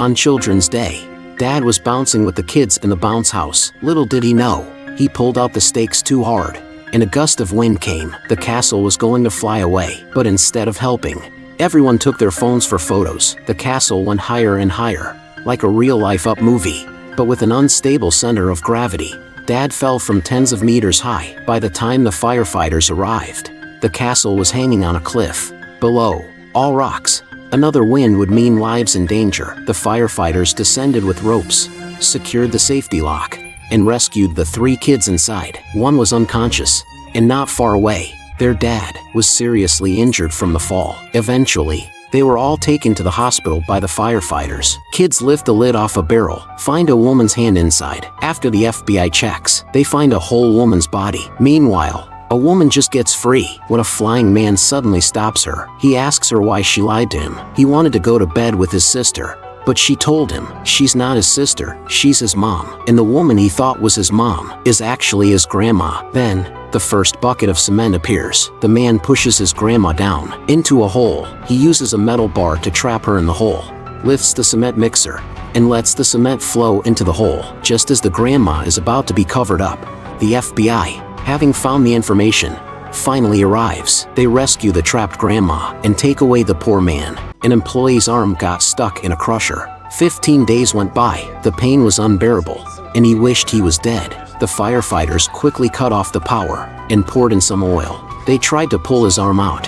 On Children's Day, Dad was bouncing with the kids in the bounce house. Little did he know, he pulled out the stakes too hard, and a gust of wind came. The castle was going to fly away, but instead of helping, everyone took their phones for photos. The castle went higher and higher, like a real-life up movie, but with an unstable center of gravity. Dad fell from tens of meters high. By the time the firefighters arrived, the castle was hanging on a cliff. Below, all rocks. Another wind would mean lives in danger. The firefighters descended with ropes, secured the safety lock, and rescued the 3 kids inside. One was unconscious, and not far away, their dad was seriously injured from the fall. Eventually, they were all taken to the hospital by the firefighters. Kids lift the lid off a barrel, find a woman's hand inside. After the FBI checks, they find a whole woman's body. Meanwhile, a woman just gets free when a flying man suddenly stops her. He asks her why she lied to him. He wanted to go to bed with his sister, but she told him she's not his sister, she's his mom. And the woman he thought was his mom is actually his grandma. Then, the first bucket of cement appears. The man pushes his grandma down into a hole. He uses a metal bar to trap her in the hole, lifts the cement mixer, and lets the cement flow into the hole. Just as the grandma is about to be covered up, the FBI, having found the information, finally arrives. They rescue the trapped grandma and take away the poor man. An employee's arm got stuck in a crusher. 15 days went by. The pain was unbearable, and he wished he was dead. The firefighters quickly cut off the power and poured in some oil. They tried to pull his arm out.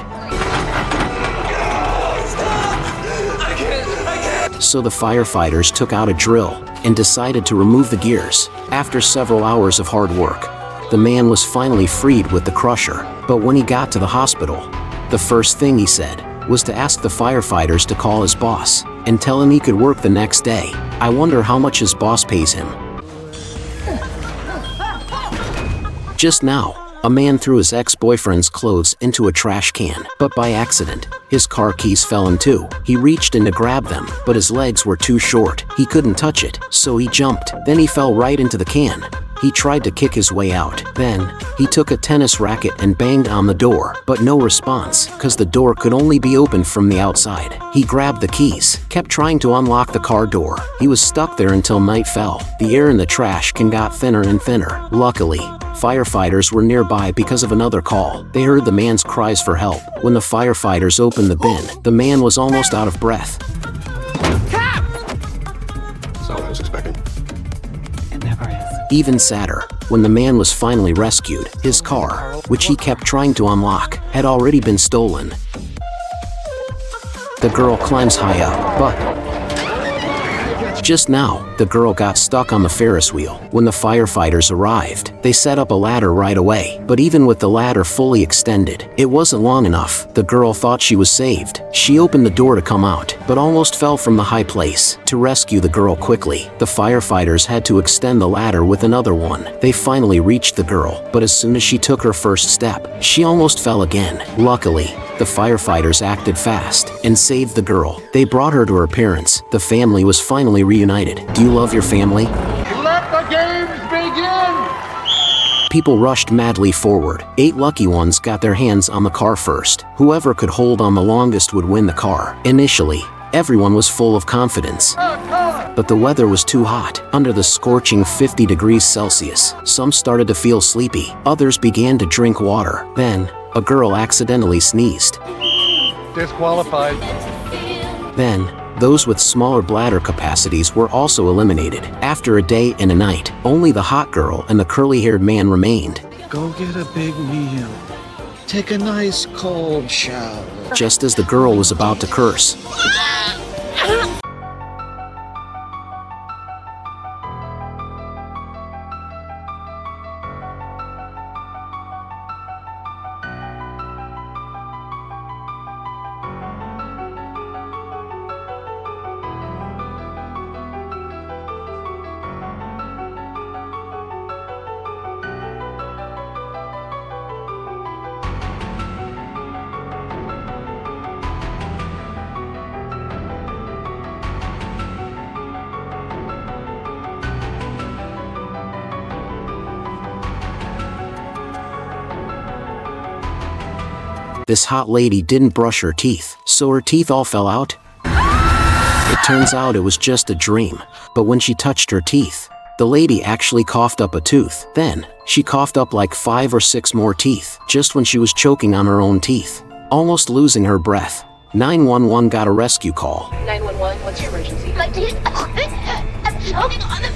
So the firefighters took out a drill and decided to remove the gears. After several hours of hard work, the man was finally freed with the crusher. But when he got to the hospital, the first thing he said was to ask the firefighters to call his boss and tell him he could work the next day. I wonder how much his boss pays him. Just now, a man threw his ex-boyfriend's clothes into a trash can, but by accident, his car keys fell in two. He reached in to grab them, but his legs were too short. He couldn't touch it, so he jumped. Then he fell right into the can. He tried to kick his way out. Then, he took a tennis racket and banged on the door, but no response, cause the door could only be opened from the outside. He grabbed the keys, kept trying to unlock the car door. He was stuck there until night fell. The air in the trash can got thinner and thinner. Luckily, firefighters were nearby because of another call. They heard the man's cries for help. When the firefighters opened the bin, the man was almost out of breath. That's all I was expecting. It never is. Even sadder, when the man was finally rescued, his car, which he kept trying to unlock, had already been stolen. The girl climbs high up, but just now, the girl got stuck on the Ferris wheel. When the firefighters arrived, they set up a ladder right away. But even with the ladder fully extended, it wasn't long enough. The girl thought she was saved. She opened the door to come out, but almost fell from the high place. To rescue the girl quickly, the firefighters had to extend the ladder with another one. They finally reached the girl, but as soon as she took her first step, she almost fell again. Luckily, the firefighters acted fast and saved the girl. They brought her to her parents. The family was finally reunited. Do you love your family? Let the games begin! People rushed madly forward. 8 lucky ones got their hands on the car first. Whoever could hold on the longest would win the car. Initially, everyone was full of confidence. But the weather was too hot. Under the scorching 50 degrees Celsius, some started to feel sleepy. Others began to drink water. Then, a girl accidentally sneezed. Disqualified. Then, those with smaller bladder capacities were also eliminated. After a day and a night, only the hot girl and the curly-haired man remained. Go get a big meal. Take a nice cold shower. Just as the girl was about to curse, this hot lady didn't brush her teeth, so her teeth all fell out. It Turns out it was just a dream. But when she touched her teeth, the lady actually coughed up a tooth. Then, she coughed up like 5 or 6 more teeth, just when she was choking on her own teeth, almost losing her breath. 911 got a rescue call. 911, what's your emergency? My teeth. I'm choking on them.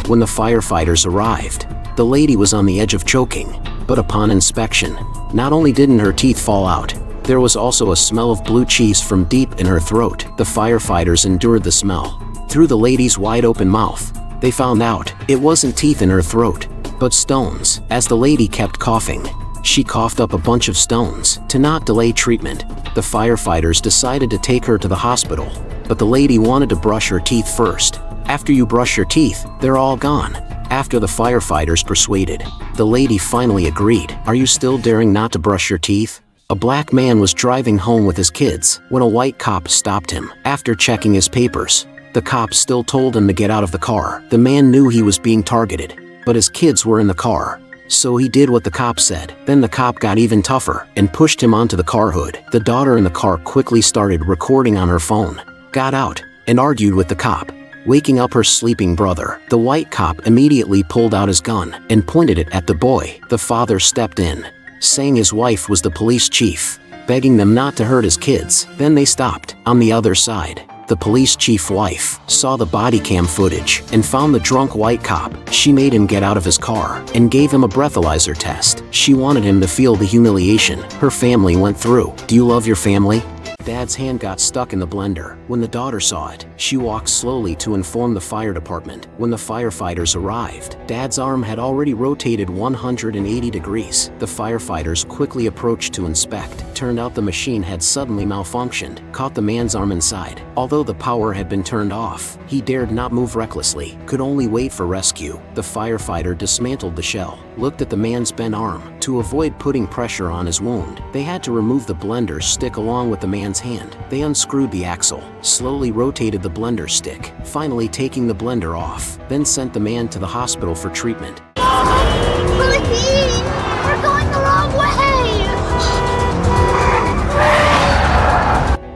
When the firefighters arrived, the lady was on the edge of choking, but upon inspection, not only didn't her teeth fall out, there was also a smell of blue cheese from deep in her throat. The firefighters endured the smell. Through the lady's wide open mouth, they found out it wasn't teeth in her throat, but stones. As the lady kept coughing, she coughed up a bunch of stones. To not delay treatment, the firefighters decided to take her to the hospital, but the lady wanted to brush her teeth first. After you brush your teeth, they're all gone. After the firefighters persuaded, the lady finally agreed. Are you still daring not to brush your teeth? A black man was driving home with his kids when a white cop stopped him. After checking his papers, the cop still told him to get out of the car. The man knew he was being targeted, but his kids were in the car, so he did what the cop said. Then the cop got even tougher and pushed him onto the car hood. The daughter in the car quickly started recording on her phone, got out, and argued with the cop, waking up her sleeping brother. The white cop immediately pulled out his gun and pointed it at the boy. The father stepped in, saying his wife was the police chief, begging them not to hurt his kids. Then they stopped. On the other side, the police chief's wife saw the body cam footage and found the drunk white cop. She made him get out of his car and gave him a breathalyzer test. She wanted him to feel the humiliation her family went through. Do you love your family? Dad's hand got stuck in the blender. When the daughter saw it, she walked slowly to inform the fire department. When the firefighters arrived, Dad's arm had already rotated 180 degrees. The firefighters quickly approached to inspect. Turned out the machine had suddenly malfunctioned, caught the man's arm inside. Although the power had been turned off, he dared not move recklessly, could only wait for rescue. The firefighter dismantled the shell, looked at the man's bent arm. To avoid putting pressure on his wound, they had to remove the blender stick along with the man's hand. They unscrewed the axle, slowly rotated the blender stick, finally taking the blender off, then sent the man to the hospital for treatment. Please, we're going the wrong way.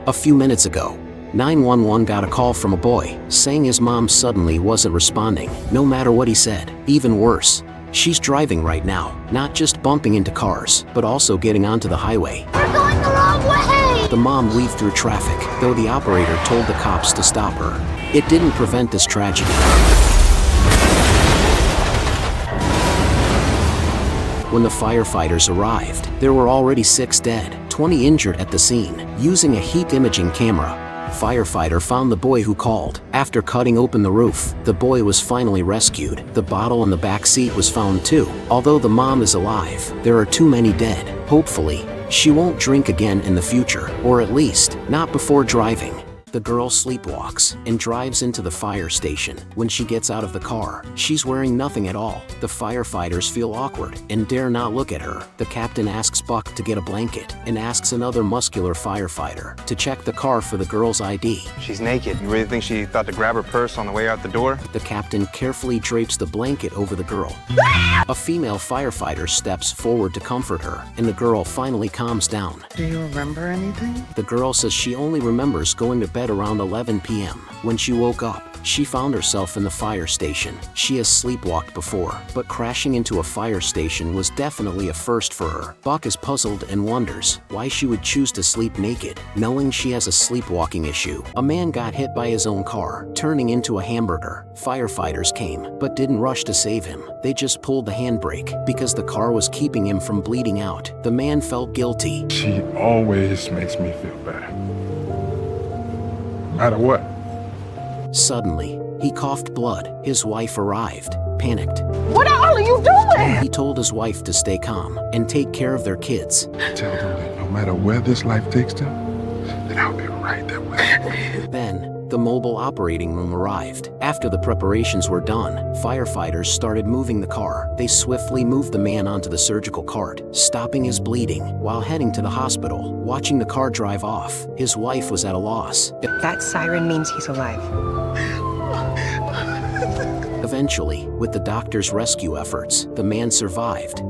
A few minutes ago, 911 got a call from a boy saying his mom suddenly wasn't responding, no matter what he said. Even worse, she's driving right now, not just bumping into cars, but also getting onto the highway. We're going the wrong way. The mom weaved through traffic, though the operator told the cops to stop her. It didn't prevent this tragedy. When the firefighters arrived, there were already 6 dead, 20 injured at the scene. Using a heat imaging camera, a firefighter found the boy who called. After cutting open the roof, the boy was finally rescued. The bottle in the back seat was found too. Although the mom is alive, there are too many dead. Hopefully, she won't drink again in the future, or at least, not before driving. The girl sleepwalks and drives into the fire station. When she gets out of the car, she's wearing nothing at all. The firefighters feel awkward and dare not look at her. The captain asks Buck to get a blanket and asks another muscular firefighter to check the car for the girl's ID. She's naked. You really think she thought to grab her purse on the way out the door? The captain carefully drapes the blanket over the girl. A female firefighter steps forward to comfort her, and the girl finally calms down. Do you remember anything? The girl says she only remembers going to bed around 11 p.m. When she woke up, she found herself in the fire station. She has sleepwalked before, but crashing into a fire station was definitely a first for her. Buck is puzzled and wonders why she would choose to sleep naked, knowing she has a sleepwalking issue. A man got hit by his own car, turning into a hamburger. Firefighters came, but didn't rush to save him. They just pulled the handbrake because the car was keeping him from bleeding out. The man felt guilty. She always makes me feel better. No matter what. Suddenly, he coughed blood. His wife arrived, panicked. What are you doing? He told his wife to stay calm and take care of their kids. Tell them that no matter where this life takes them, that I'll be right there with them. Then, the mobile operating room arrived. After the preparations were done, firefighters started moving the car. They swiftly moved the man onto the surgical cart, stopping his bleeding. While heading to the hospital, watching the car drive off, his wife was at a loss. That siren means he's alive. Eventually, with the doctor's rescue efforts, the man survived.